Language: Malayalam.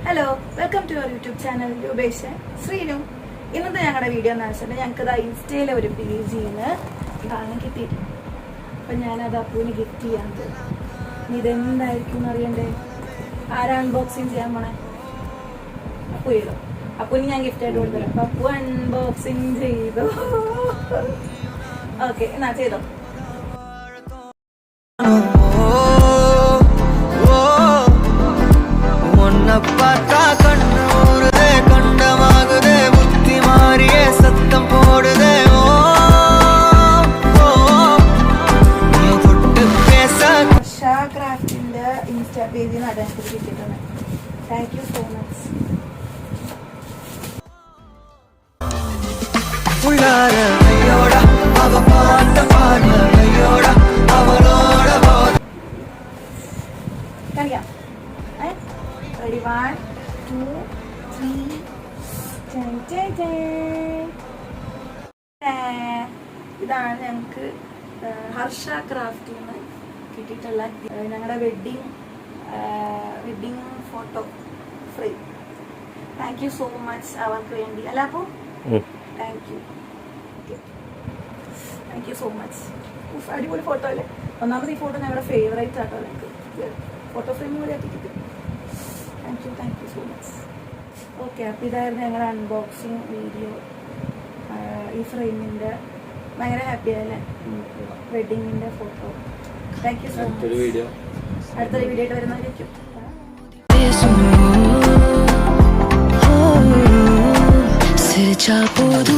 Hello, welcome to your YouTube channel Yubesh Sreenu. ഇന്നത്തെ ഞങ്ങളുടെ വീഡിയോ എന്ന് വെച്ചിട്ട് ഞങ്ങൾക്ക് ഇൻസ്റ്റയിലെ ഒരു പേജിൽ നിന്ന് ഇതാണ് കിട്ടിയിട്ടുണ്ട്. അപ്പം ഞാനത് അപ്പൂന് ഗിഫ്റ്റ് ചെയ്യാൻ പോകും. ഇതെന്തായിരിക്കും എന്ന് അറിയണ്ടേ? ആരാ അൺബോക്സിങ് ചെയ്യാൻ പോണേ? അപ്പു ചെയ്തോ. അപ്പൂന് ഞാൻ ഗിഫ്റ്റ് ആയിട്ട് കൊടുത്തത്. അപ്പം അപ്പു അൺബോക്സിങ് ചെയ്തു. ഓക്കെ, എന്നാ ചെയ്തോ. ക്രാഫ്റ്റിന്റെ ഇൻസ്റ്റാ പേജിൽ നിന്ന് അഡ്രസ് കിട്ടിയിട്ടുണ്ട്. Thank you so much. കളിക്കാം. റെഡി, 1 2 3. ഇതാണ് ഞങ്ങൾക്ക് ഹർഷ ക്രാഫ്റ്റിൽ നിന്ന് കിട്ടിയിട്ടുള്ള ഞങ്ങളുടെ wedding photo frame. Thank you so much അവർക്ക് വേണ്ടി. അല്ല അപ്പോൾ താങ്ക് യു സോ മച്ച്. അടിപൊളി ഫോട്ടോ അല്ലേ? ഒന്നാമത് ഈ ഫോട്ടോ ഞങ്ങളുടെ ഫേവറേറ്റ് ആട്ടോ. ഞങ്ങൾക്ക് ഫോട്ടോ ഫ്രെയിം കൂടി ആക്കി കിട്ടും. Thank you so much. Okay, അപ്പോൾ ഇതായിരുന്നു ഞങ്ങളുടെ അൺബോക്സിങ് വീഡിയോ. ഈ ഫ്രെയിമിൻ്റെ ഭയങ്കര ഹാപ്പി ആയല്ലേ? വെഡിങ്ങിൻ്റെ photo. Thank you so much. അടുത്തൊരു വീഡിയോ ആയിട്ട് വരുന്നതായിരിക്കും.是找不到